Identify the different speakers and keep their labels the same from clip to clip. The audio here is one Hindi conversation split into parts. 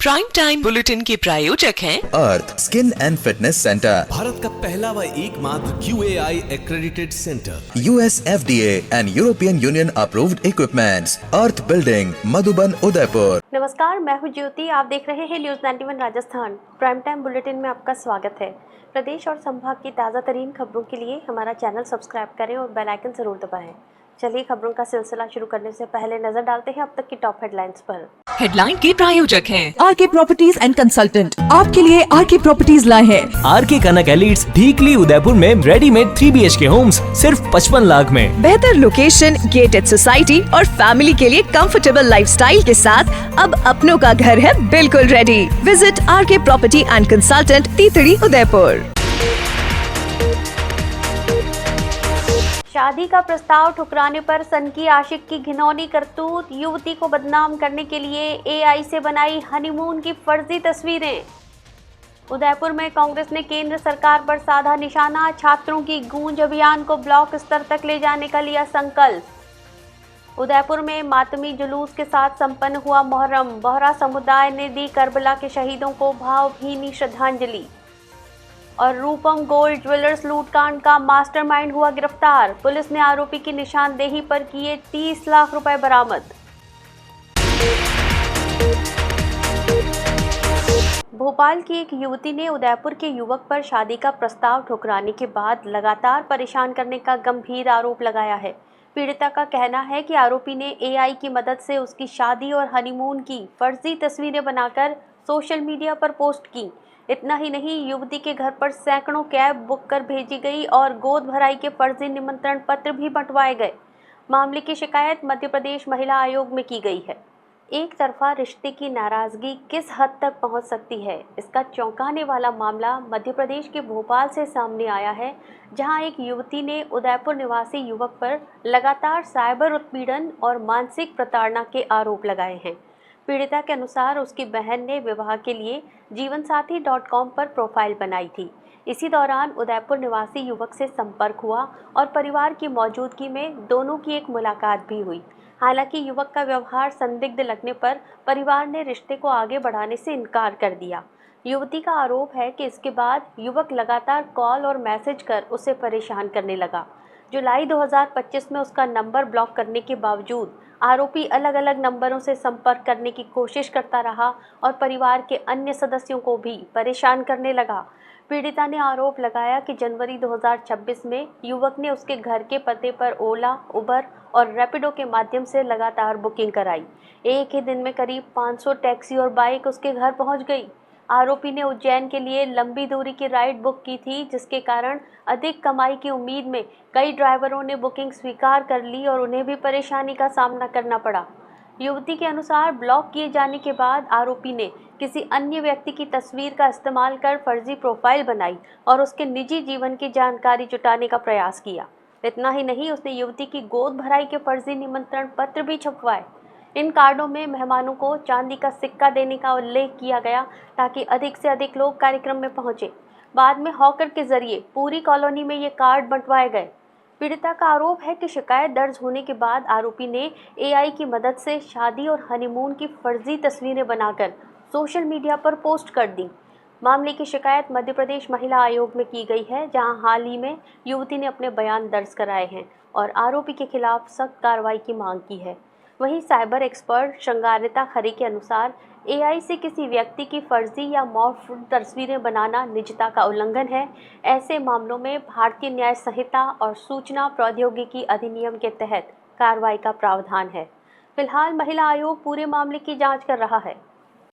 Speaker 1: प्राइम टाइम बुलेटिन के प्रायोजक हैं
Speaker 2: Earth skin and fitness centre,
Speaker 3: Bharat का पहला व एकमात्र QAI accredited centre,
Speaker 2: US FDA and European Union approved equipments, Earth building, Madhuban, Udaipur.
Speaker 4: नमस्कार, मैं हूं ज्योति। आप देख रहे हैं news 91 Rajasthan. Prime time bulletin में आपका स्वागत है। प्रदेश और संभाग की ताज़ा तरीन खबरों के लिए हमारा चैनल सब्सक्राइब करें और बेल आइकन जरूर दबाएं। चलिए खबरों का सिलसिला शुरू करने से पहले नजर डालते हैं अब तक की टॉप हेडलाइंस पर।
Speaker 1: हेडलाइन के प्रायोजक हैं
Speaker 5: आरके प्रॉपर्टीज एंड कंसल्टेंट। आपके लिए आरके प्रॉपर्टीज लाए हैं
Speaker 6: आरके कनक एलिट्स, ढीकली, उदयपुर में रेडीमेड 3 BHK होम्स सिर्फ 55 लाख में।
Speaker 5: बेहतर लोकेशन, गेटेड सोसाइटी और फैमिली के लिए कंफर्टेबल लाइफस्टाइल के साथ अब अपनों का घर है बिल्कुल ready. Visit RK property and consultant, तीतड़ी, उदयपुर।
Speaker 4: शादी का प्रस्ताव ठुकराने पर सनकी आशिक की घिनौनी करतूत। युवती को बदनाम करने के लिए AI से बनाई हनीमून की फर्जी तस्वीरें। उदयपुर में कांग्रेस ने केंद्र सरकार पर साधा निशाना। छात्रों की गूंज अभियान को ब्लॉक स्तर तक ले जाने का लिया संकल्प। उदयपुर में मातमी जुलूस के साथ संपन्न हुआ मुहर्रम। बोहरा समुदाय ने दी करबला के शहीदों को भावभीनी श्रद्धांजलि। और रूपम गोल्ड ज्वेलर्स लूटकांड का मास्टरमाइंड हुआ गिरफ्तार। पुलिस ने आरोपी की निशानदेही पर किए 30 लाख रुपए बरामद। भोपाल की एक युवती ने उदयपुर के युवक पर शादी का प्रस्ताव ठुकराने के बाद लगातार परेशान करने का गंभीर आरोप लगाया है। पीड़िता का कहना है कि आरोपी ने AI की मदद से उसकी शादी और हनीमून की फर्जी तस्वीरें बनाकर सोशल मीडिया पर पोस्ट की। इतना ही नहीं, युवती के घर पर सैकड़ों कैब बुक कर भेजी गई और गोद भराई के फर्जी निमंत्रण पत्र भी बंटवाए गए। मामले की शिकायत मध्य प्रदेश महिला आयोग में की गई है। एक तरफा रिश्ते की नाराजगी किस हद तक पहुंच सकती है, इसका चौंकाने वाला मामला मध्य प्रदेश के भोपाल से सामने आया है, जहां एक युवती ने उदयपुर निवासी युवक पर लगातार साइबर उत्पीड़न और मानसिक प्रताड़ना के आरोप लगाए हैं। पीड़िता के अनुसार उसकी बहन ने विवाह के लिए जीवनसाथी.com पर प्रोफाइल बनाई थी। इसी दौरान उदयपुर निवासी युवक से संपर्क हुआ और परिवार की मौजूदगी में दोनों की एक मुलाकात भी हुई। हालांकि युवक का व्यवहार संदिग्ध लगने पर परिवार ने रिश्ते को आगे बढ़ाने से इनकार कर दिया। युवती का आरोप है कि इसके बाद युवक लगातार कॉल और मैसेज कर उसे परेशान करने लगा। जुलाई 2025 में उसका नंबर ब्लॉक करने के बावजूद आरोपी अलग अलग नंबरों से संपर्क करने की कोशिश करता रहा और परिवार के अन्य सदस्यों को भी परेशान करने लगा। पीड़िता ने आरोप लगाया कि जनवरी 2026 में युवक ने उसके घर के पते पर ओला, उबर और रैपिडो के माध्यम से लगातार बुकिंग कराई। एक ही दिन में करीब 500 टैक्सी और बाइक उसके घर पहुंच गई। आरोपी ने उज्जैन के लिए लंबी दूरी की राइड बुक की थी, जिसके कारण अधिक कमाई की उम्मीद में कई ड्राइवरों ने बुकिंग स्वीकार कर ली और उन्हें भी परेशानी का सामना करना पड़ा। युवती के अनुसार ब्लॉक किए जाने के बाद आरोपी ने किसी अन्य व्यक्ति की तस्वीर का इस्तेमाल कर फर्जी प्रोफाइल बनाई और उसके निजी जीवन की जानकारी जुटाने का प्रयास किया। इतना ही नहीं, उसने युवती की गोद भराई के फर्जी निमंत्रण पत्र भी छपवाए। इन कार्डों में मेहमानों को चांदी का सिक्का देने का उल्लेख किया गया ताकि अधिक से अधिक लोग कार्यक्रम में पहुंचे। बाद में हॉकर के जरिए पूरी कॉलोनी में ये कार्ड बंटवाए गए। पीड़िता का आरोप है कि शिकायत दर्ज होने के बाद आरोपी ने AI की मदद से शादी और हनीमून की फर्जी तस्वीरें बनाकर सोशल मीडिया पर पोस्ट कर दी। मामले की शिकायत मध्य प्रदेश महिला आयोग में की गई है, जहां हाल ही में युवती ने अपने बयान दर्ज कराए हैं और आरोपी के खिलाफ सख्त कार्रवाई की मांग की है। वहीं साइबर एक्सपर्ट श्रृंगारिता खरे के अनुसार AI से किसी व्यक्ति की फर्जी या मॉर्फ तस्वीरें बनाना निजता का उल्लंघन है। ऐसे मामलों में भारतीय न्याय संहिता और सूचना प्रौद्योगिकी अधिनियम के तहत कार्रवाई का प्रावधान है। फिलहाल महिला आयोग पूरे मामले की जांच कर रहा है।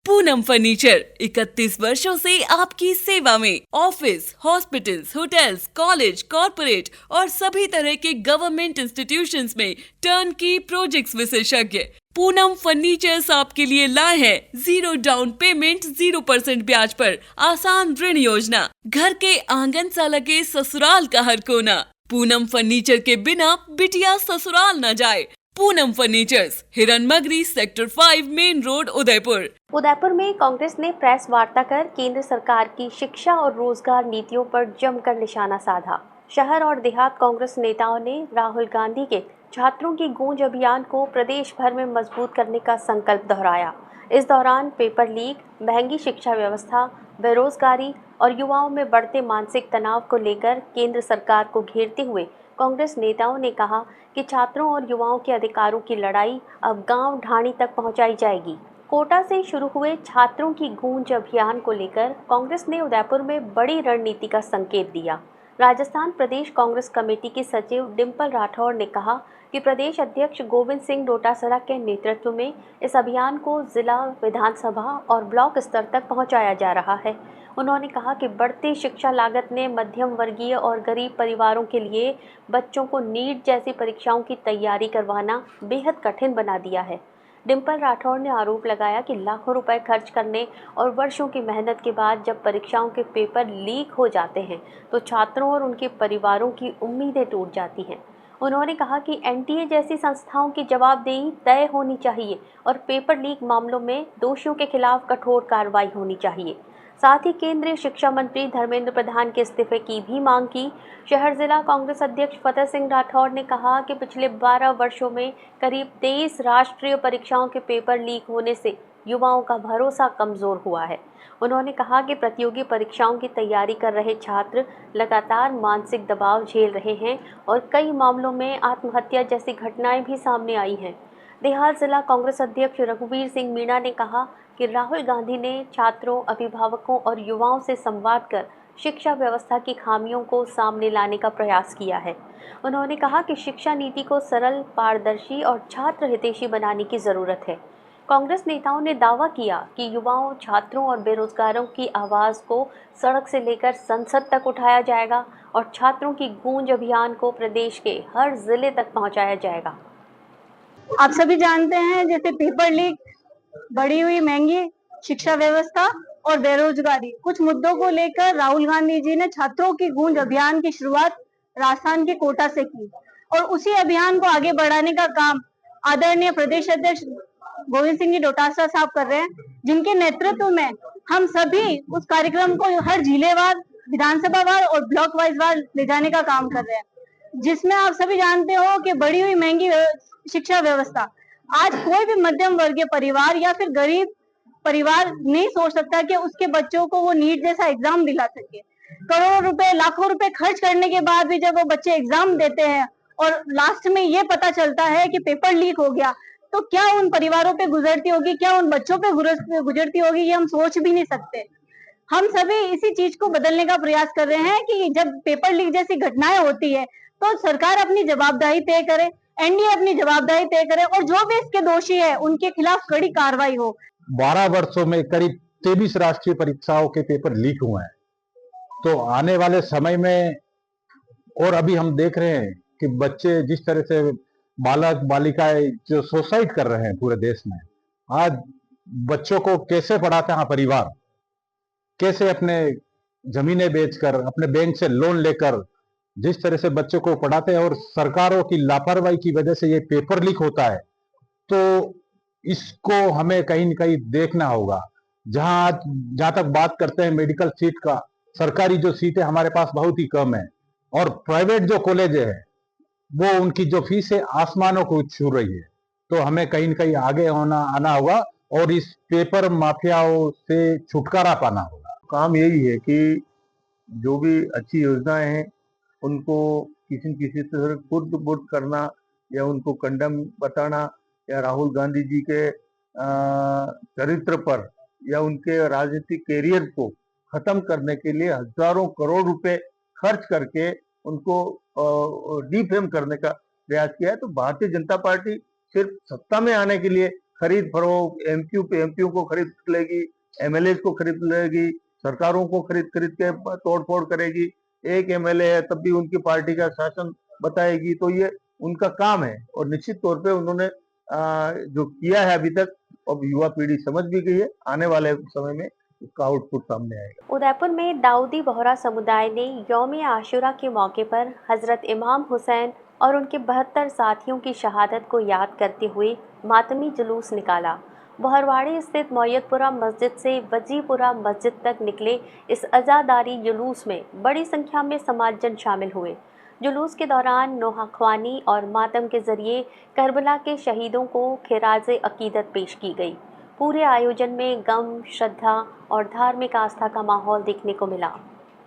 Speaker 7: पूनम फर्नीचर 31 वर्षों से आपकी सेवा में। Office, hospitals, hotels, college, corporate और सभी तरह के गवर्नमेंट इंस्टीट्यूशंस में टर्नकी प्रोजेक्ट्स विशेषज्ञ पूनम फर्नीचर्स आपके लिए लाए हैं 0 डाउन पेमेंट 0% ब्याज पर आसान ऋण योजना। घर के आंगन सा लगे ससुराल का हर कोना। पूनम फर्नीचर के बिना बिटिया ससुराल न जाए। पूनम फर्नीचर्स, हिरन मगरी, sector 5, main road, Udaipur.
Speaker 4: Udaipur में कांग्रेस ने प्रेस वार्ता कर केंद्र सरकार की शिक्षा और रोजगार नीतियों पर जमकर निशाना साधा। शहर और देहात कांग्रेस नेताओं ने राहुल गांधी के छात्रों की गूंज अभियान को प्रदेश भर में मजबूत करने का संकल्प दोहराया। इस दौरान पेपर लीक, महंगी शिक्षा व्यवस्था, बेरोजगारी और युवाओं में बढ़ते मानसिक तनाव को लेकर केंद्र सरकार को घेरते हुए कांग्रेस नेताओं ने कहा कि छात्रों और युवाओं के अधिकारों की लड़ाई अब गांव ढाणी तक पहुंचाई जाएगी। कोटा से शुरू हुए छात्रों की गूंज अभियान को लेकर कांग्रेस ने उदयपुर में बड़ी रणनीति का संकेत दिया। राजस्थान प्रदेश कांग्रेस कमेटी की सचिव डिंपल राठौड़ ने कहा कि प्रदेश अध्यक्ष गोविंद सिंह डोटासरा के नेतृत्व में इस अभियान को जिला, विधानसभा और ब्लॉक स्तर तक पहुंचाया जा रहा है। उन्होंने कहा कि बढ़ती शिक्षा लागत ने मध्यम वर्गीय और गरीब परिवारों के लिए बच्चों को नीट जैसी परीक्षाओं की तैयारी करवाना बेहद कठिन बना दिया है। डिंपल राठौड़ ने आरोप लगाया कि लाखों रुपए खर्च करने और वर्षों की मेहनत के बाद जब परीक्षाओं के पेपर लीक हो जाते हैं तो छात्रों और उनके परिवारों की उम्मीदें टूट जाती हैं। उन्होंने कहा कि एनटीए जैसी संस्थाओं की जवाबदेही तय होनी चाहिए और पेपर लीक मामलों में दोषियों के खिलाफ कठोर कार्रवाई होनी चाहिए। साथ ही केंद्रीय शिक्षा मंत्री धर्मेंद्र प्रधान के इस्तीफे की भी मांग की। शहर जिला कांग्रेस अध्यक्ष फतेह सिंह राठौड़ ने कहा कि पिछले 12 वर्षों में करीब 23 राष्ट्रीय परीक्षाओं के पेपर लीक होने से युवाओं का भरोसा कमजोर हुआ है। उन्होंने कहा कि प्रतियोगी परीक्षाओं की तैयारी कर रहे छात्र लगातार मानसिक दबाव झेल रहे हैं और कई मामलों में आत्महत्या जैसी घटनाएं भी सामने आई हैं। देहात जिला कांग्रेस अध्यक्ष रघुवीर सिंह मीणा ने कहा कि राहुल गांधी ने छात्रों, अभिभावकों और युवाओं से संवाद कर शिक्षा व्यवस्था की खामियों को सामने लाने का प्रयास किया है। उन्होंने कहा कि शिक्षा नीति को सरल, पारदर्शी और छात्र हितैषी बनाने की ज़रूरत है। कांग्रेस नेताओं ने दावा किया कि युवाओं, छात्रों और बेरोजगारों की आवाज़ को सड़क से लेकर संसद तक उठाया जाएगा और छात्रों की गूंज अभियान को प्रदेश के हर जिले तक पहुंचाया जाएगा।
Speaker 8: आप सभी जानते हैं जैसे पेपर लीक, बढ़ी हुई महंगी शिक्षा व्यवस्था और बेरोजगारी, कुछ मुद्दों को लेकर राहुल गांधी जी ने छात्रों की गूंज अभियान की शुरुआत राजस्थान के कोटा से की और उसी अभियान को आगे बढ़ाने का काम आदरणीय प्रदेश अध्यक्ष गोविंद सिंह जी डोटासरा साहब कर रहे हैं, जिनके नेतृत्व में हम सभी उस कार्यक्रम को हर जिलेवार, विधानसभावार और ब्लॉक वाइज वार ले जाने का काम कर रहे हैं, जिसमें आप सभी जानते हो कि बढ़ी हुई महंगी शिक्षा व्यवस्था, आज कोई भी मध्यम वर्गीय परिवार या फिर गरीब परिवार नहीं सोच सकता कि उसके बच्चों को वो नीट जैसा एग्जाम दिला सके। करोड़ों रुपए, लाखों रुपए खर्च करने के बाद भी जब वो बच्चे एग्जाम देते हैं और लास्ट में ये पता चलता है कि पेपर लीक हो गया, तो क्या उन परिवारों पे गुजरती होगी, क्या उन बच्चों पे गुजरती होगी, ये हम सोच भी नहीं सकते। हम सभी इसी चीज को बदलने का प्रयास कर रहे हैं कि जब पेपर लीक जैसी घटनाएं होती है तो सरकार अपनी जवाबदेही तय करे, एनडीए अपनी जवाबदेही तय करे और जो भी इसके दोषी है उनके खिलाफ कड़ी कार्रवाई हो।
Speaker 9: 12 वर्षों में करीब 23 राष्ट्रीय परीक्षाओं के पेपर लीक हुए हैं, तो आने वाले समय में और अभी हम देख रहे हैं कि बच्चे जिस तरह से बालक बालिकाएं जो सुसाइड कर रहे हैं पूरे देश में, आज बच्चों को कैसे पढ़ाते हैं परिवार, कैसे अपने जमीनें बेचकर, अपने बैंक से लोन लेकर जिस तरह से बच्चों को पढ़ाते हैं और सरकारों की लापरवाही की वजह से ये पेपर लीक होता है, तो इसको हमें कहीं न कहीं देखना होगा। जहां तक बात करते हैं मेडिकल सीट का, सरकारी जो सीटें हमारे पास बहुत ही कम है और प्राइवेट जो कॉलेज है वो उनकी जो फीस है आसमानों को छू रही है, तो हमें कहीं न कहीं आगे आना होगा और इस पेपर माफियाओं से छुटकारा पाना होगा।
Speaker 10: काम यही है कि जो भी अच्छी योजनाएं हैं उनको किसी न किसी तरह खुर्द-बुर्द करना या उनको कंडम बताना या राहुल गांधी जी के चरित्र पर या उनके राजनीतिक कैरियर को खत्म करने के लिए हजारों करोड़ रुपए खर्च करके उनको डिफेम करने का प्रयास किया है। तो भारतीय जनता पार्टी सिर्फ सत्ता में आने के लिए खरीद फरोख्त, एमपीओ को खरीद लेगी, एमएलए को खरीद लेगी, सरकारों को खरीद के तोड़फोड़ करेगी। एक एमएलए है तब भी उनकी पार्टी का शासन बताएगी, तो ये उनका काम है और निश्चित तौर पे उन्होंने जो किया है अभी तक, अब युवा पीढ़ी समझ भी गई है, आने वाले समय में इसका आउटपुट सामने आएगा।
Speaker 4: उदयपुर में दाऊदी बोहरा समुदाय ने यौम आशुरा के मौके पर हजरत इमाम हुसैन और उनके 72 साथियों की शहादत को याद करते हुए मातमी जुलूस निकाला। बहरवाड़ी स्थित मौयतपुरा मस्जिद से वजीपुरा मस्जिद तक निकले इस अज़ादारी जुलूस में बड़ी संख्या में समाजजन शामिल हुए। जुलूस के दौरान नोहाख्वानी और मातम के जरिए करबला के शहीदों को खिराज अकीदत पेश की गई। पूरे आयोजन में गम, श्रद्धा और धार्मिक आस्था का माहौल देखने को मिला।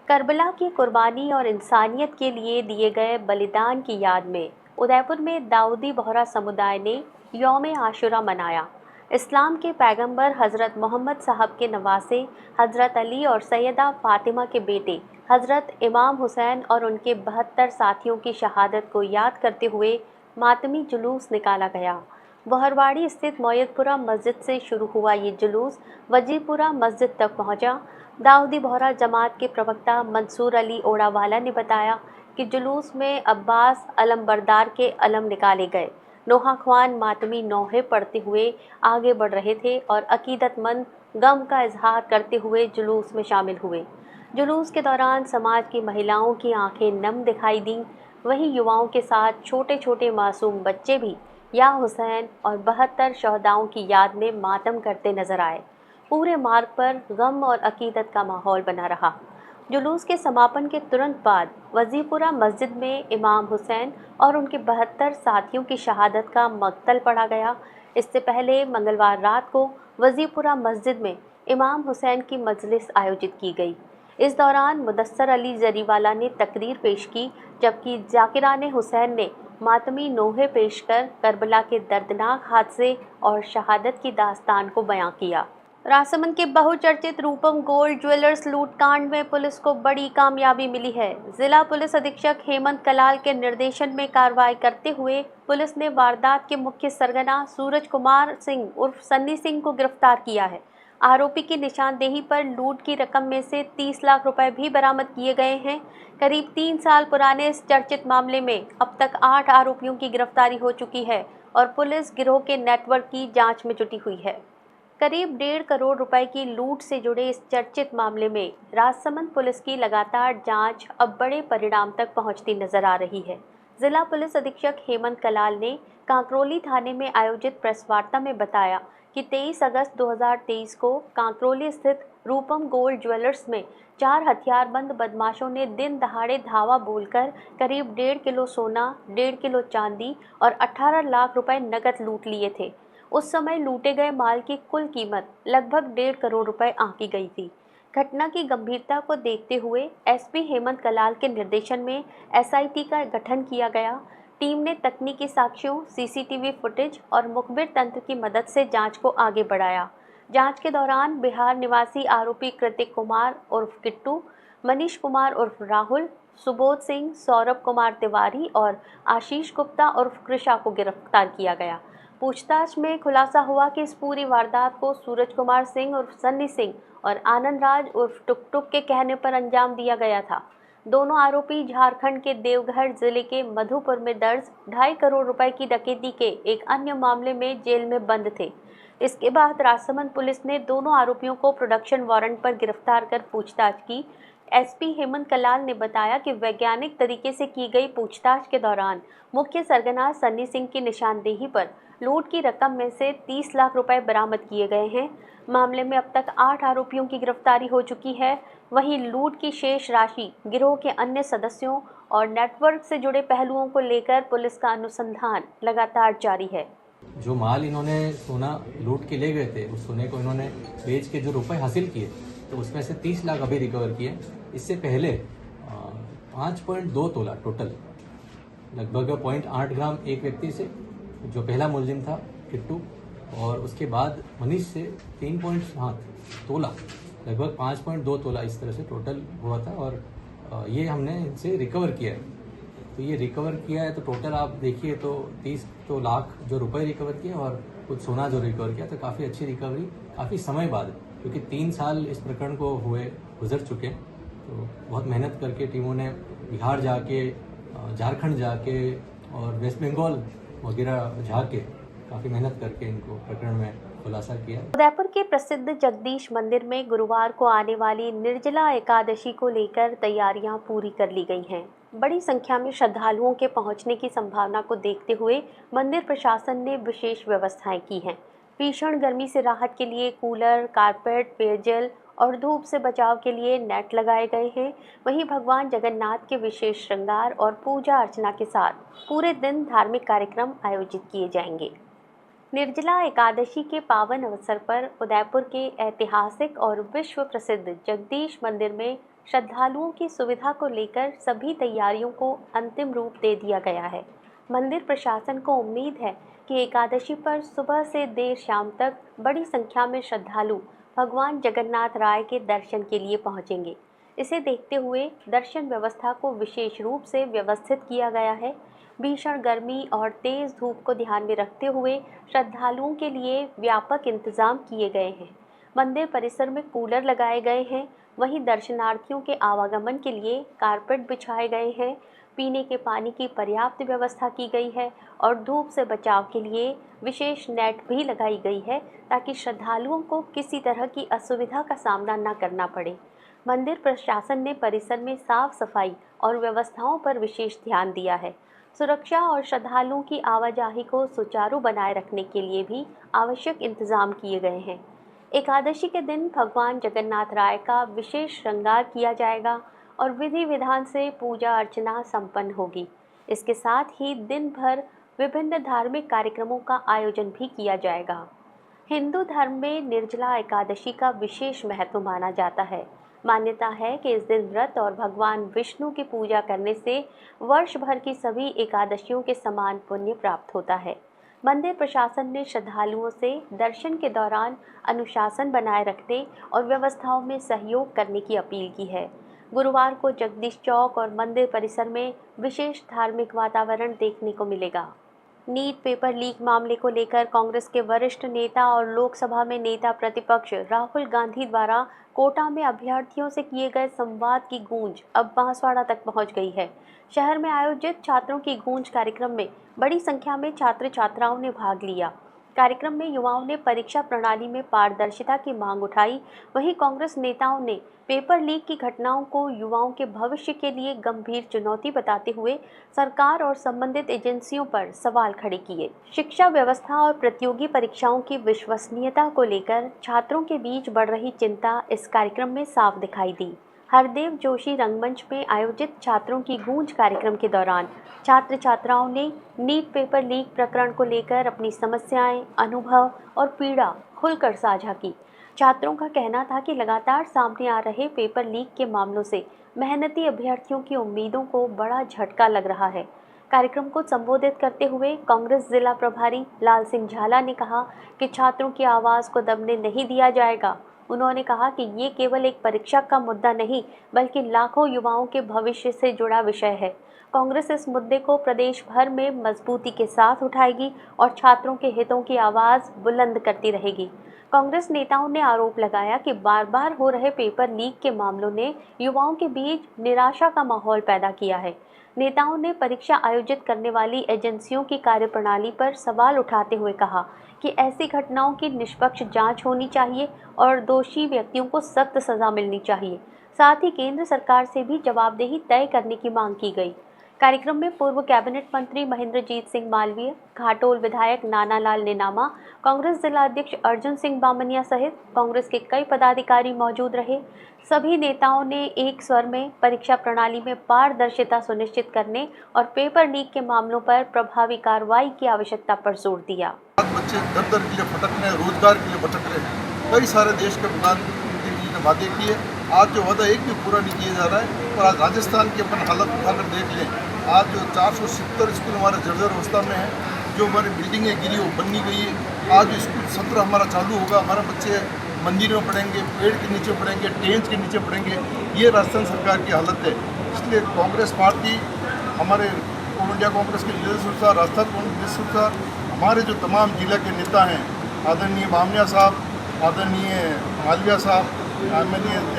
Speaker 4: करबला की कुर्बानी और इंसानियत के लिए दिए गए बलिदान की याद में उदयपुर में दाऊदी बोहरा समुदाय ने यौम आशुरा मनाया। इस्लाम के पैगंबर हज़रत मोहम्मद साहब के नवासे हज़रत अली और सैयदा फ़ातिमा के बेटे हज़रत इमाम हुसैन और उनके 72 साथियों की शहादत को याद करते हुए मातमी जुलूस निकाला गया। बहरवाड़ी स्थित मोयदपुरा मस्जिद से शुरू हुआ ये जुलूस वजीपुरा मस्जिद तक पहुंचा। दाऊदी बोहरा जमात के प्रवक्ता मंसूर अली ओड़ावाला ने बताया कि जुलूस में अब्बास अलमबरदार के अलम निकाले गए। नोहा ख्वान मातमी नौहे पढ़ते हुए आगे बढ़ रहे थे और अकीदतमंद गम का इजहार करते हुए जुलूस में शामिल हुए। जुलूस के दौरान समाज की महिलाओं की आंखें नम दिखाई दीं। वहीं युवाओं के साथ छोटे छोटे मासूम बच्चे भी या हुसैन और 72 शहदाओं की याद में मातम करते नजर आए। पूरे मार्ग पर गम और अकीदत का माहौल बना रहा। जुलूस के समापन के तुरंत बाद वजीपुरा मस्जिद में इमाम हुसैन और उनके 72 साथियों की शहादत का मक्तल पढ़ा गया। इससे पहले मंगलवार रात को वजीपुरा मस्जिद में इमाम हुसैन की मजलिस आयोजित की गई। इस दौरान मुदस्सर अली जरीवाला ने तकरीर पेश की, जबकि जाकिरान हुसैन ने मातमी नोहे पेश कर करबला के दर्दनाक हादसे और शहादत की दास्तान को बयां किया। राजसमंद के बहुचर्चित रूपम गोल्ड ज्वेलर्स लूट कांड में पुलिस को बड़ी कामयाबी मिली है। जिला पुलिस अधीक्षक हेमंत कलाल के निर्देशन में कार्रवाई करते हुए पुलिस ने वारदात के मुख्य सरगना सूरज कुमार सिंह उर्फ सन्नी सिंह को गिरफ्तार किया है। आरोपी की निशानदेही पर लूट की रकम में से 30 लाख रुपए भी बरामद किए गए हैं। करीब 3 साल पुराने इस चर्चित मामले में अब तक 8 आरोपियों की गिरफ्तारी हो चुकी है और पुलिस गिरोह के नेटवर्क की जांच में जुटी हुई है। करीब 1.5 करोड़ रुपए की लूट से जुड़े इस चर्चित मामले में राजसमंद पुलिस की लगातार जांच अब बड़े परिणाम तक पहुंचती नजर आ रही है। जिला पुलिस अधीक्षक हेमंत कलाल ने कांकरोली थाने में आयोजित प्रेस वार्ता में बताया कि 23 अगस्त 2023 को कांकरोली स्थित रूपम गोल्ड ज्वेलर्स में 4 हथियारबंद बदमाशों ने दिन दहाड़े धावा बोलकर करीब 1.5 किलो सोना, 1.5 किलो चांदी और 18 लाख रुपए नकद लूट लिए थे। उस समय लूटे गए माल की कुल कीमत लगभग 1.5 करोड़ रुपए आंकी गई थी। घटना की गंभीरता को देखते हुए एसपी हेमंत कलाल के निर्देशन में एसआईटी का गठन किया गया। टीम ने तकनीकी साक्ष्यों, सीसीटीवी फुटेज और मुखबिर तंत्र की मदद से जांच को आगे बढ़ाया। जांच के दौरान बिहार निवासी आरोपी कृतिक कुमार उर्फ किट्टू, मनीष कुमार उर्फ राहुल, सुबोध सिंह, सौरभ कुमार तिवारी और आशीष गुप्ता उर्फ कृषा को गिरफ्तार किया गया। पूछताछ में खुलासा हुआ कि इस पूरी वारदात को सूरज कुमार सिंह उर्फ सन्नी सिंह और आनंद राज उर्फ टुक टुक के कहने पर अंजाम दिया गया था। दोनों आरोपी झारखंड के देवघर जिले के मधुपुर में दर्ज 2.5 करोड़ रुपए की डकैती के एक अन्य मामले में जेल में बंद थे। इसके बाद राजसमंद पुलिस ने दोनों आरोपियों को प्रोडक्शन वारंट पर गिरफ्तार कर पूछताछ की। एसपी हेमंत कलाल ने बताया कि वैज्ञानिक तरीके से की गई पूछताछ के दौरान मुख्य सरगना सन्नी सिंह की निशानदेही पर लूट की रकम में से 30 लाख रुपए बरामद किए गए हैं। मामले में अब तक 8 आरोपियों की गिरफ्तारी हो चुकी है। वहीं लूट की शेष राशि गिरोह के अन्य सदस्यों और नेटवर्क से जुड़े पहलुओं को लेकर पुलिस का अनुसंधान लगातार जारी है।
Speaker 11: जो माल इन्होंने सोना लूट के ले गए थे, उस सोने को इन्होंने बेच के जो रुपए हासिल किए तो उसमें से 30 लाख अभी रिकवर किए। इससे पहले 5.2 तोला टोटल, लगभग 0.8 ग्राम एक व्यक्ति से, जो पहला मुलजिम था किट्टू, और उसके बाद मनीष से 3.7 तोला, लगभग 5.2 तोला इस तरह से टोटल हुआ था। और ये हमने इनसे रिकवर किया है। तो ये रिकवर किया है तो टोटल आप देखिए तो 30 लाख जो रुपए रिकवर किए और कुछ सोना जो रिकवर किया, तो काफ़ी अच्छी रिकवरी काफ़ी समय बाद, क्योंकि 3 साल इस प्रकरण को हुए गुजर चुके। तो बहुत मेहनत करके टीमों ने बिहार जाके, झारखंड जाके और वेस्ट बंगाल वगैरह जाके काफ़ी मेहनत करके इनको प्रकरण में खुलासा किया।
Speaker 4: उदयपुर के प्रसिद्ध जगदीश मंदिर में गुरुवार को आने वाली निर्जला एकादशी को लेकर तैयारियां पूरी कर ली गई हैं। बड़ी संख्या में श्रद्धालुओं के पहुंचने की संभावना को देखते हुए मंदिर प्रशासन ने विशेष व्यवस्थाएं की हैं। भीषण गर्मी से राहत के लिए कूलर, कारपेट, पेयजल और धूप से बचाव के लिए नेट लगाए गए हैं। वहीं भगवान जगन्नाथ के विशेष श्रृंगार और पूजा अर्चना के साथ पूरे दिन धार्मिक कार्यक्रम आयोजित किए जाएंगे। निर्जला एकादशी के पावन अवसर पर उदयपुर के ऐतिहासिक और विश्व प्रसिद्ध जगदीश मंदिर में श्रद्धालुओं की सुविधा को लेकर सभी तैयारियों को अंतिम रूप दे दिया गया है। मंदिर प्रशासन को उम्मीद है कि एकादशी पर सुबह से देर शाम तक बड़ी संख्या में श्रद्धालु भगवान जगन्नाथ राय के दर्शन के लिए पहुंचेंगे। इसे देखते हुए दर्शन व्यवस्था को विशेष रूप से व्यवस्थित किया गया है। भीषण गर्मी और तेज धूप को ध्यान में रखते हुए श्रद्धालुओं के लिए व्यापक इंतजाम किए गए हैं। मंदिर परिसर में कूलर लगाए गए हैं। वहीं दर्शनार्थियों के आवागमन के लिए कारपेट बिछाए गए हैं। पीने के पानी की पर्याप्त व्यवस्था की गई है और धूप से बचाव के लिए विशेष नेट भी लगाई गई है ताकि श्रद्धालुओं को किसी तरह की असुविधा का सामना न करना पड़े। मंदिर प्रशासन ने परिसर में साफ सफाई और व्यवस्थाओं पर विशेष ध्यान दिया है। सुरक्षा और श्रद्धालुओं की आवाजाही को सुचारू बनाए रखने के लिए भी आवश्यक इंतजाम किए गए हैं। एकादशी के दिन भगवान जगन्नाथ राय का विशेष श्रृंगार किया जाएगा और विधि विधान से पूजा अर्चना संपन्न होगी। इसके साथ ही दिन भर विभिन्न धार्मिक कार्यक्रमों का आयोजन भी किया जाएगा। हिंदू धर्म में निर्जला एकादशी का विशेष महत्व माना जाता है। मान्यता है कि इस दिन व्रत और भगवान विष्णु की पूजा करने से वर्ष भर की सभी एकादशियों के समान पुण्य प्राप्त होता है। मंदिर प्रशासन ने श्रद्धालुओं से दर्शन के दौरान अनुशासन बनाए रखने और व्यवस्थाओं में सहयोग करने की अपील की है। गुरुवार को जगदीश चौक और मंदिर परिसर में विशेष धार्मिक वातावरण देखने को मिलेगा। नीट पेपर लीक मामले को लेकर कांग्रेस के वरिष्ठ नेता और लोकसभा में नेता प्रतिपक्ष राहुल गांधी द्वारा कोटा में अभ्यर्थियों से किए गए संवाद की गूंज अब बांसवाड़ा तक पहुंच गई है। शहर में आयोजित छात्रों की गूंज कार्यक्रम में बड़ी संख्या में छात्र छात्राओं ने भाग लिया। कार्यक्रम में युवाओं ने परीक्षा प्रणाली में पारदर्शिता की मांग उठाई। वहीं कांग्रेस नेताओं ने पेपर लीक की घटनाओं को युवाओं के भविष्य के लिए गंभीर चुनौती बताते हुए सरकार और संबंधित एजेंसियों पर सवाल खड़े किए। शिक्षा व्यवस्था और प्रतियोगी परीक्षाओं की विश्वसनीयता को लेकर छात्रों के बीच बढ़ रही चिंता इस कार्यक्रम में साफ दिखाई दी। हरदेव जोशी रंगमंच में आयोजित छात्रों की गूंज कार्यक्रम के दौरान छात्र छात्राओं ने नीट पेपर लीक प्रकरण को लेकर अपनी समस्याएं, अनुभव और पीड़ा खुलकर साझा की। छात्रों का कहना था कि लगातार सामने आ रहे पेपर लीक के मामलों से मेहनती अभ्यर्थियों की उम्मीदों को बड़ा झटका लग रहा है। कार्यक्रम को संबोधित करते हुए कांग्रेस जिला प्रभारी लाल सिंह झाला ने कहा कि छात्रों की आवाज़ को दबने नहीं दिया जाएगा। उन्होंने कहा कि ये केवल एक परीक्षा का मुद्दा नहीं बल्कि लाखों युवाओं के भविष्य से जुड़ा विषय है। कांग्रेस इस मुद्दे को प्रदेश भर में मजबूती के साथ उठाएगी और छात्रों के हितों की आवाज़ बुलंद करती रहेगी। कांग्रेस नेताओं ने आरोप लगाया कि बार बार हो रहे पेपर लीक के मामलों ने युवाओं के बीच निराशा का माहौल पैदा किया है। नेताओं ने परीक्षा आयोजित करने वाली एजेंसियों की कार्यप्रणाली पर सवाल उठाते हुए कहा कि ऐसी घटनाओं की निष्पक्ष जांच होनी चाहिए और दोषी व्यक्तियों को सख्त सज़ा मिलनी चाहिए। साथ ही केंद्र सरकार से भी जवाबदेही तय करने की मांग की गई। कार्यक्रम में पूर्व कैबिनेट मंत्री महेंद्रजीत सिंह मालवीय, घाटोल विधायक नानालाल नेनामा, कांग्रेस जिला अध्यक्ष अर्जुन सिंह बामनिया सहित कांग्रेस के कई पदाधिकारी मौजूद रहे। सभी नेताओं ने एक स्वर में परीक्षा प्रणाली में पारदर्शिता सुनिश्चित करने और पेपर लीक के मामलों पर प्रभावी कार्रवाई की आवश्यकता पर जोर दिया।
Speaker 12: बच्चे दर दर के लिए भटक रहे हैं, रोजगार के लिए भटक रहे हैं। कई सारे देश के प्रधानमंत्री जी ने वादे किए, आज जो वादा एक भी पूरा नहीं किया जा रहा है। और आज राजस्थान की अपन हालत उठाकर देख लें, आज जो 470 स्कूल हमारे जर्जर अवस्था में है, जो हमारी बिल्डिंगें गिरी वो बन नहीं गई है। आज स्कूल सत्र हमारा चालू होगा, हमारे बच्चे मंदिर में पढ़ेंगे, पेड़ के नीचे पढ़ेंगे, टेंट के नीचे पढ़ेंगे। ये राजस्थान सरकार की हालत है। इसलिए कांग्रेस पार्टी, हमारे ऑल इंडिया कांग्रेस के लीडरशिप साहब, राजस्थान कांग्रेस साहब, हमारे जो तमाम जिला के नेता हैं, आदरणीय बामनिया साहब, आदरणीय मालविया साहब,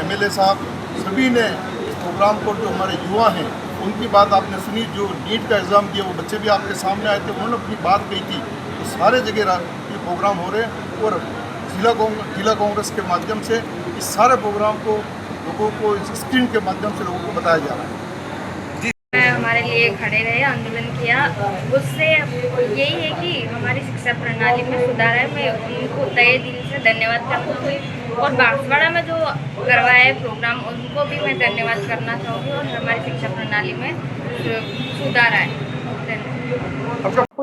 Speaker 12: MLA साहब, सभी ने इस प्रोग्राम को, जो हमारे युवा हैं उनकी बात आपने सुनी। जो नीट का एग्ज़ाम दिया वो बच्चे भी आपके सामने आए थे, उन्होंने अपनी बात कही थी। तो सारे जगह ये प्रोग्राम हो रहे हैं और जिला कांग्रेस के माध्यम से इस सारे प्रोग्राम को लोगों को इस स्क्रीन के माध्यम से लोगों को बताया जा रहा है।
Speaker 13: हमारे लिए खड़े रहे, आंदोलन किया। उससे यही है कि हमारी शिक्षा प्रणाली में सुधार है। मैं उनको तहे दिल से धन्यवाद करती हूँ और बांसवाड़ा में जो करवाए प्रोग्राम उनको भी मैं धन्यवाद करना चाहूँगी और हमारी शिक्षा प्रणाली में सुधार आए।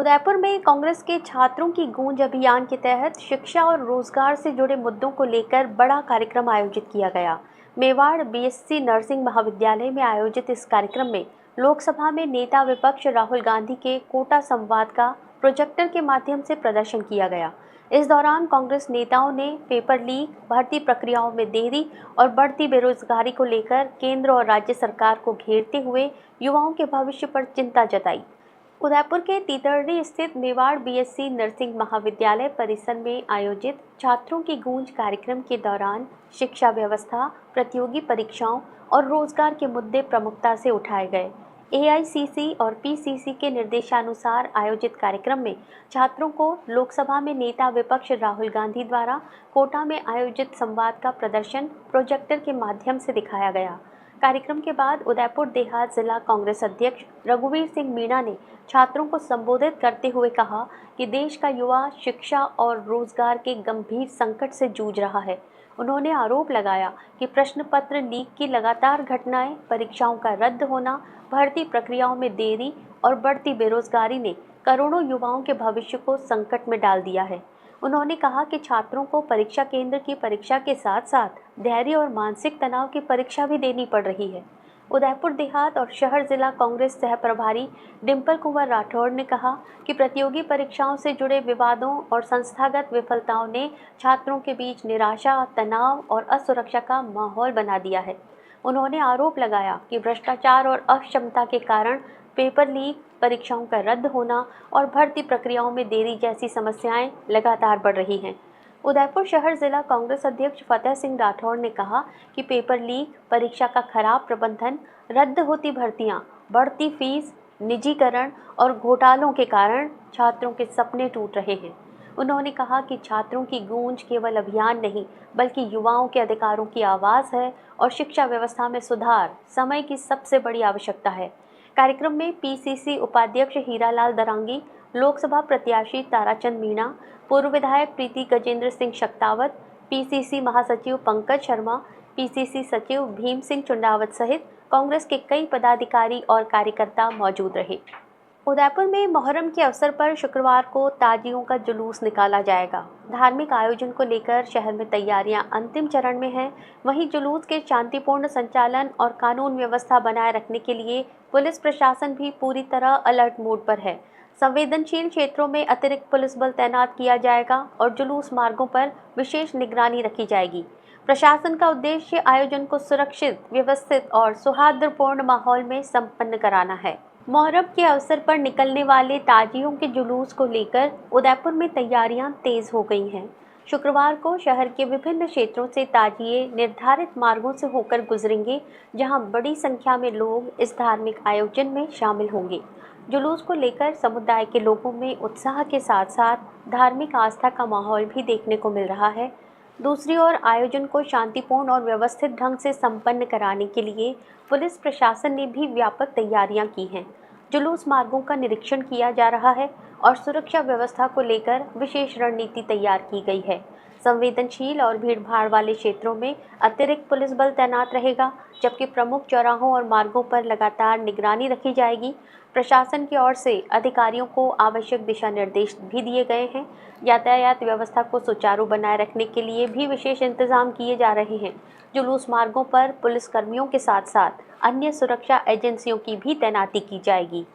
Speaker 4: उदयपुर में कांग्रेस के छात्रों की गूंज अभियान के तहत शिक्षा और रोजगार से जुड़े मुद्दों को लेकर बड़ा कार्यक्रम आयोजित किया गया। मेवाड़ बीएससी नर्सिंग महाविद्यालय में आयोजित इस कार्यक्रम में लोकसभा में नेता विपक्ष राहुल गांधी के कोटा संवाद का प्रोजेक्टर के माध्यम से प्रदर्शन किया गया। इस दौरान कांग्रेस नेताओं ने पेपर लीक, भर्ती प्रक्रियाओं में देरी और बढ़ती बेरोजगारी को लेकर केंद्र और राज्य सरकार को घेरते हुए युवाओं के भविष्य पर चिंता जताई। उदयपुर के तीतरडी स्थित मेवाड़ बीएससी नर्सिंग महाविद्यालय परिसर में आयोजित छात्रों की गूंज कार्यक्रम के दौरान शिक्षा व्यवस्था, प्रतियोगी परीक्षाओं और रोजगार के मुद्दे प्रमुखता से उठाए गए। एआईसीसी और पीसीसी के निर्देशानुसार आयोजित कार्यक्रम में छात्रों को लोकसभा में नेता विपक्ष राहुल गांधी द्वारा कोटा में आयोजित संवाद का प्रदर्शन प्रोजेक्टर के माध्यम से दिखाया गया। कार्यक्रम के बाद उदयपुर देहात जिला कांग्रेस अध्यक्ष रघुवीर सिंह मीणा ने छात्रों को संबोधित करते हुए कहा कि देश का युवा शिक्षा और रोजगार के गंभीर संकट से जूझ रहा है। उन्होंने आरोप लगाया कि प्रश्न पत्र लीक की लगातार घटनाएं, परीक्षाओं का रद्द होना, भर्ती प्रक्रियाओं में देरी और बढ़ती बेरोजगारी ने करोड़ों युवाओं के भविष्य को संकट में डाल दिया है। उन्होंने कहा कि छात्रों को परीक्षा केंद्र की परीक्षा के साथ साथ धैर्य और मानसिक तनाव की परीक्षा भी देनी पड़ रही है। उदयपुर देहात और शहर जिला कांग्रेस सह प्रभारी डिम्पल कुंवर राठौड़ ने कहा कि प्रतियोगी परीक्षाओं से जुड़े विवादों और संस्थागत विफलताओं ने छात्रों के बीच निराशा, तनाव और असुरक्षा का माहौल बना दिया है। उन्होंने आरोप लगाया कि भ्रष्टाचार और अक्षमता के कारण पेपर लीक, परीक्षाओं का रद्द होना और भर्ती प्रक्रियाओं में देरी जैसी समस्याएं लगातार बढ़ रही हैं। उदयपुर शहर जिला कांग्रेस अध्यक्ष फतेह सिंह राठौड़ ने कहा कि पेपर लीक, परीक्षा का खराब प्रबंधन, रद्द होती भर्तियां, बढ़ती फीस, निजीकरण और घोटालों के कारण छात्रों के सपने टूट रहे हैं। उन्होंने कहा कि छात्रों की गूंज केवल अभियान नहीं बल्कि युवाओं के अधिकारों की आवाज़ है और शिक्षा व्यवस्था में सुधार समय की सबसे बड़ी आवश्यकता है। कार्यक्रम में पीसीसी उपाध्यक्ष हीरालाल दरांगी, लोकसभा प्रत्याशी ताराचंद मीणा, पूर्व विधायक प्रीति गजेंद्र सिंह शक्तावत, पीसीसी महासचिव पंकज शर्मा, पीसीसी सचिव भीम सिंह चुंडावत सहित कांग्रेस के कई पदाधिकारी और कार्यकर्ता मौजूद रहे। उदयपुर में मोहर्रम के अवसर पर शुक्रवार को ताजियों का जुलूस निकाला जाएगा। धार्मिक आयोजन को लेकर शहर में तैयारियां अंतिम चरण में हैं। वहीं जुलूस के शांतिपूर्ण संचालन और कानून व्यवस्था बनाए रखने के लिए पुलिस प्रशासन भी पूरी तरह अलर्ट मोड पर है। संवेदनशील क्षेत्रों में अतिरिक्त पुलिस बल तैनात किया जाएगा और जुलूस मार्गों पर विशेष निगरानी रखी जाएगी। प्रशासन का उद्देश्य आयोजन को सुरक्षित, व्यवस्थित और सौहार्दपूर्ण माहौल में संपन्न कराना है। मोहर्रम के अवसर पर निकलने वाले ताजियों के जुलूस को लेकर उदयपुर में तैयारियां तेज हो गई हैं। शुक्रवार को शहर के विभिन्न क्षेत्रों से ताजिए निर्धारित मार्गों से होकर गुजरेंगे, जहां बड़ी संख्या में लोग इस धार्मिक आयोजन में शामिल होंगे। जुलूस को लेकर समुदाय के लोगों में उत्साह के साथ साथ धार्मिक आस्था का माहौल भी देखने को मिल रहा है। दूसरी ओर आयोजन को शांतिपूर्ण और व्यवस्थित ढंग से संपन्न कराने के लिए पुलिस प्रशासन ने भी व्यापक तैयारियां की हैं। जुलूस मार्गों का निरीक्षण किया जा रहा है और सुरक्षा व्यवस्था को लेकर विशेष रणनीति तैयार की गई है। संवेदनशील और भीड़भाड़ वाले क्षेत्रों में अतिरिक्त पुलिस बल तैनात रहेगा, जबकि प्रमुख चौराहों और मार्गों पर लगातार निगरानी रखी जाएगी। प्रशासन की ओर से अधिकारियों को आवश्यक दिशा निर्देश भी दिए गए हैं। यातायात व्यवस्था को सुचारू बनाए रखने के लिए भी विशेष इंतजाम किए जा रहे हैं। जुलूस मार्गों पर पुलिस कर्मियों के साथ साथ अन्य सुरक्षा एजेंसियों की भी तैनाती की जाएगी।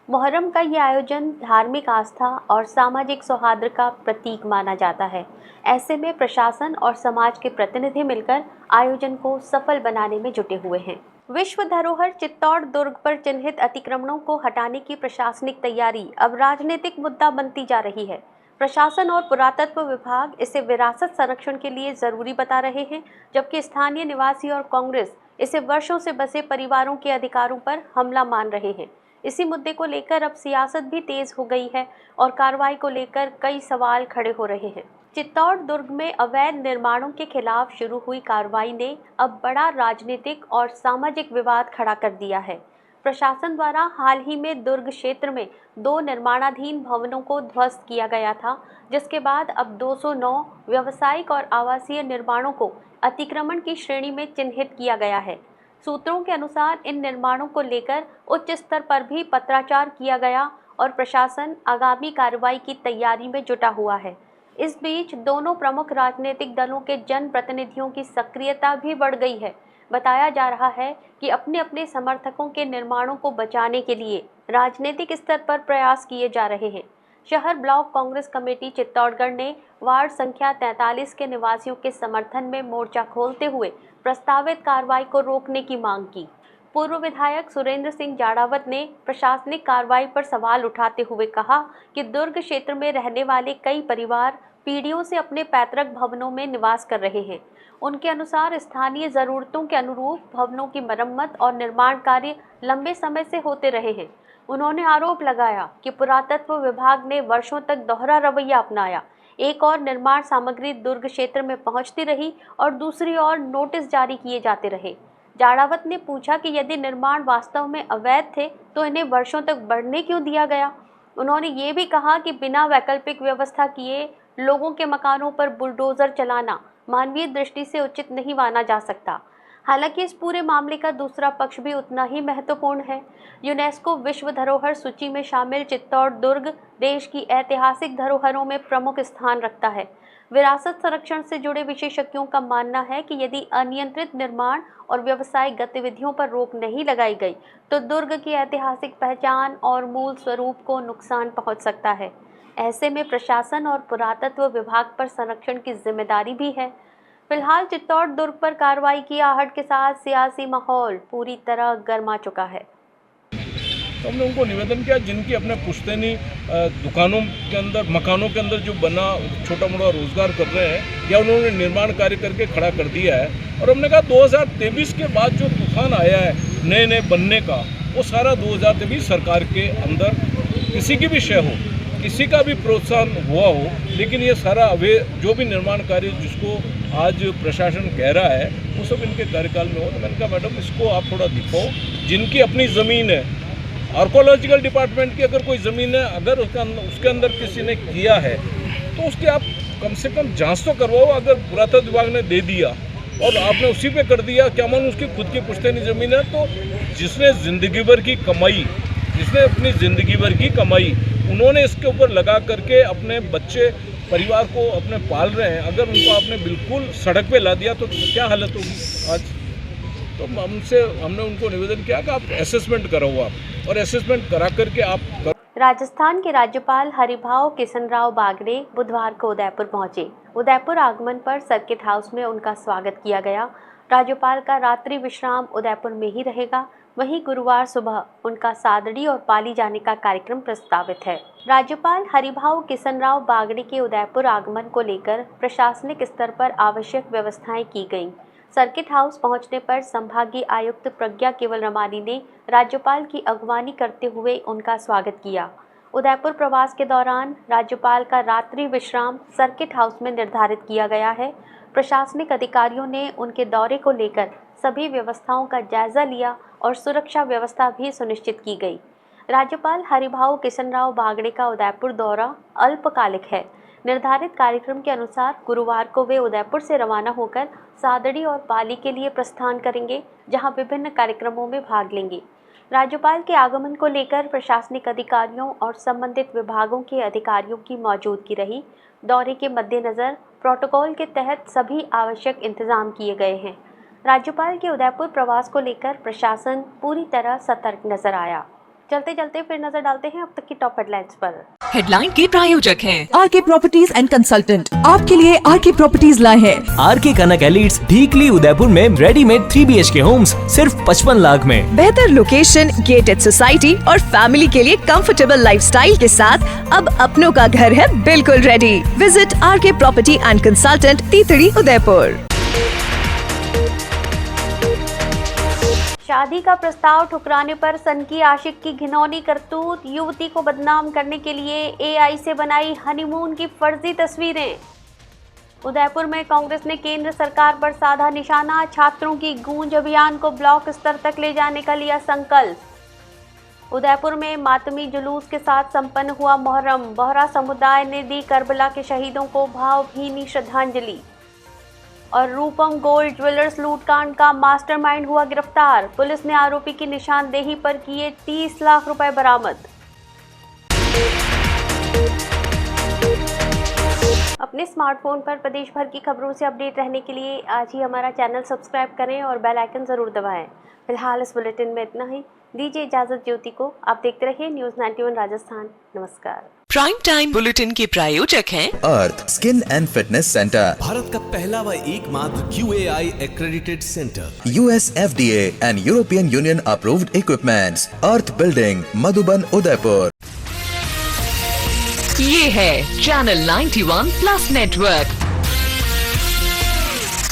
Speaker 4: मोहर्रम का ये आयोजन धार्मिक आस्था और सामाजिक सौहार्द का प्रतीक माना जाता है। ऐसे में प्रशासन और समाज के प्रतिनिधि मिलकर आयोजन को सफल बनाने में जुटे हुए हैं। विश्व धरोहर चित्तौड़ दुर्ग पर चिन्हित अतिक्रमणों को हटाने की प्रशासनिक तैयारी अब राजनीतिक मुद्दा बनती जा रही है। प्रशासन और पुरातत्व विभाग इसे विरासत संरक्षण के लिए जरूरी बता रहे हैं, जबकि स्थानीय निवासी और कांग्रेस इसे वर्षों से बसे परिवारों के अधिकारों पर हमला मान रहे हैं। इसी मुद्दे को लेकर अब सियासत भी तेज हो गई है और कार्रवाई को लेकर कई सवाल खड़े हो रहे हैं। चित्तौड़ दुर्ग में अवैध निर्माणों के खिलाफ शुरू हुई कार्रवाई ने अब बड़ा राजनीतिक और सामाजिक विवाद खड़ा कर दिया है। प्रशासन द्वारा हाल ही में दुर्ग क्षेत्र में 2 निर्माणाधीन भवनों को ध्वस्त किया गया था, जिसके बाद अब 209 व्यावसायिक और आवासीय निर्माणों को अतिक्रमण की श्रेणी में चिन्हित किया गया है। सूत्रों के अनुसार इन निर्माणों को लेकर उच्च स्तर पर भी पत्राचार किया गया और प्रशासन आगामी कार्रवाई की तैयारी में जुटा हुआ है। इस बीच दोनों प्रमुख राजनीतिक दलों के जनप्रतिनिधियों की सक्रियता भी बढ़ गई है। बताया जा रहा है कि अपने अपने समर्थकों के निर्माणों को बचाने के लिए राजनीतिक स्तर पर प्रयास किए जा रहे हैं। शहर ब्लॉक कांग्रेस कमेटी चित्तौड़गढ़ ने वार्ड संख्या 43 के निवासियों के समर्थन में मोर्चा खोलते हुए प्रस्तावित कार्रवाई को रोकने की मांग की। पूर्व विधायक सुरेंद्र सिंह जाड़ावत ने प्रशासनिक कार्रवाई पर सवाल उठाते हुए कहा कि दुर्ग क्षेत्र में रहने वाले कई परिवार पीढ़ियों से अपने पैतृक भवनों में निवास कर रहे हैं। उनके अनुसार स्थानीय ज़रूरतों के अनुरूप भवनों की मरम्मत और निर्माण कार्य लंबे समय से होते रहे हैं। उन्होंने आरोप लगाया कि पुरातत्व विभाग ने वर्षों तक दोहरा रवैया अपनाया। एक और निर्माण सामग्री दुर्ग क्षेत्र में पहुंचती रही और दूसरी ओर नोटिस जारी किए जाते रहे। जाड़ावत ने पूछा कि यदि निर्माण वास्तव में अवैध थे तो इन्हें वर्षों तक बढ़ने क्यों दिया गया। उन्होंने ये भी कहा कि बिना वैकल्पिक व्यवस्था किए लोगों के मकानों पर बुलडोजर चलाना मानवीय दृष्टि से उचित नहीं माना जा सकता। हालांकि इस पूरे मामले का दूसरा पक्ष भी उतना ही महत्वपूर्ण है। यूनेस्को विश्व धरोहर सूची में शामिल चित्तौड़ दुर्ग देश की ऐतिहासिक धरोहरों में प्रमुख स्थान रखता है। विरासत संरक्षण से जुड़े विशेषज्ञों का मानना है कि यदि अनियंत्रित निर्माण और व्यावसायिक गतिविधियों पर रोक नहीं लगाई गई तो दुर्ग की ऐतिहासिक पहचान और मूल स्वरूप को नुकसान पहुंच सकता है। ऐसे में प्रशासन और पुरातत्व विभाग पर संरक्षण की जिम्मेदारी भी है। फिलहाल चित्तौड़ दुर्ग पर कार्रवाई की आहट के साथ सियासी माहौल पूरी तरह गर्मा चुका है।
Speaker 14: तो हमने उनको निवेदन किया जिनकी अपने पुश्तैनी दुकानों के अंदर मकानों के अंदर जो बना छोटा मोटा रोजगार कर रहे हैं या उन्होंने निर्माण कार्य करके खड़ा कर दिया है। और हमने कहा 2023 के बाद जो तूफान आया है नए नए बनने का, वो सारा 2023 सरकार के अंदर किसी की भी शय हो, किसी का भी प्रोत्साहन हुआ हो, लेकिन ये सारा जो भी निर्माण कार्य जिसको आज प्रशासन कह रहा है वो सब इनके कार्यकाल में हो। तो मैंने कहा मैडम इसको आप थोड़ा दिखाओ, जिनकी अपनी ज़मीन है, आर्कोलॉजिकल डिपार्टमेंट की अगर कोई ज़मीन है, अगर उसके अंदर किसी ने किया है तो उसकी आप कम से कम जांच तो करवाओ। अगर पुरातत्व विभाग ने दे दिया और आपने उसी पे कर दिया, क्या मालूम उसकी खुद की पुश्तैनी ज़मीन है, तो जिसने ज़िंदगी भर की कमाई, जिसने अपनी ज़िंदगी भर की कमाई उन्होंने इसके ऊपर लगा करके अपने बच्चे परिवार को अपने पाल रहे हैं, अगर उनको आपने बिल्कुल सड़क पे ला दिया तो क्या हालत होगी आज। तो हमने उनको निवेदन किया कि आप असेसमेंट कराओ आप, और असेसमेंट करा करके आप।
Speaker 4: राजस्थान के राज्यपाल हरिभाऊ किशनराव बागड़े बुधवार को उदयपुर पहुंचे। उदयपुर आगमन पर सर्किट हाउस में उनका स्वागत किया गया। राज्यपाल का रात्रि विश्राम उदयपुर में ही रहेगा। वहीं गुरुवार सुबह उनका सादड़ी और पाली जाने का कार्यक्रम प्रस्तावित है। राज्यपाल हरिभाऊ किशनराव बागड़े के उदयपुर आगमन को लेकर प्रशासनिक स्तर पर आवश्यक व्यवस्थाएं की गईं। सर्किट हाउस पहुंचने पर संभागीय आयुक्त प्रज्ञा केवल रमानी ने राज्यपाल की अगवानी करते हुए उनका स्वागत किया। उदयपुर प्रवास के दौरान राज्यपाल का रात्रि विश्राम सर्किट हाउस में निर्धारित किया गया है। प्रशासनिक अधिकारियों ने उनके दौरे को लेकर सभी व्यवस्थाओं का जायजा लिया और सुरक्षा व्यवस्था भी सुनिश्चित की गई। राज्यपाल हरिभाऊ किशनराव बागड़े का उदयपुर दौरा अल्पकालिक है। निर्धारित कार्यक्रम के अनुसार गुरुवार को वे उदयपुर से रवाना होकर सादड़ी और पाली के लिए प्रस्थान करेंगे, जहां विभिन्न कार्यक्रमों में भाग लेंगे। राज्यपाल के आगमन को लेकर प्रशासनिक अधिकारियों और संबंधित विभागों के अधिकारियों की मौजूदगी रही। दौरे के मद्देनज़र प्रोटोकॉल के तहत सभी आवश्यक इंतजाम किए गए हैं। राज्यपाल के उदयपुर प्रवास को लेकर प्रशासन पूरी तरह सतर्क नजर आया। चलते चलते फिर नजर डालते हैं अब तक की टॉप हेडलाइंस पर।
Speaker 1: हेडलाइन के प्रायोजक हैं
Speaker 5: आरके प्रॉपर्टीज एंड कंसल्टेंट। आपके लिए आरके प्रॉपर्टीज लाए हैं
Speaker 6: आरके कनक एलिट्स ढीकली उदयपुर में रेडीमेड 3 BHK होम्स सिर्फ 55 लाख में।
Speaker 5: बेहतर लोकेशन, गेटेड सोसाइटी और फैमिली के लिए कंफर्टेबल लाइफस्टाइल के साथ अब अपनों का घर है बिल्कुल ready. Visit RK property and consultant, तीतड़ी, उदयपुर।
Speaker 4: शादी का प्रस्ताव ठुकराने पर सनकी आशिक की घिनौनी करतूत। युवती को बदनाम करने के लिए AI से बनाई हनीमून की फर्जी तस्वीरें। उदयपुर में कांग्रेस ने केंद्र सरकार पर साधा निशाना। छात्रों की गूंज अभियान को ब्लॉक स्तर तक ले जाने का लिया संकल्प। उदयपुर में मातमी जुलूस के साथ संपन्न हुआ मोहर्रम। बोहरा समुदाय ने दी करबला के शहीदों को भावभीनी श्रद्धांजलि। और रूपम गोल्ड ज्वेलर्स लूटकांड का मास्टरमाइंड हुआ गिरफ्तार। पुलिस ने आरोपी की निशानदेही पर किए 30 लाख रुपए बरामद। अपने स्मार्टफोन पर प्रदेश भर की खबरों से अपडेट रहने के लिए आज ही हमारा चैनल सब्सक्राइब करें और बेल आइकन जरूर दबाएं। फिलहाल इस बुलेटिन में इतना ही। दीजिए इजाजत ज्योति को। आप देखते रहिए न्यूज़ 91 राजस्थान। नमस्कार।
Speaker 1: प्राइम टाइम बुलेटिन के प्रायोजक हैं
Speaker 2: Earth skin and fitness centre,
Speaker 3: Bharat का पहला व एकमात्र QAI accredited centre,
Speaker 2: US FDA and European Union approved equipments, Earth building, Madhuban, Udaipur.
Speaker 1: ये है चैनल 91 प्लस नेटवर्क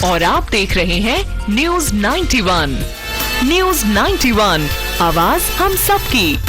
Speaker 1: और आप देख रहे हैं न्यूज़ 91। न्यूज़ 91, आवाज हम सबकी।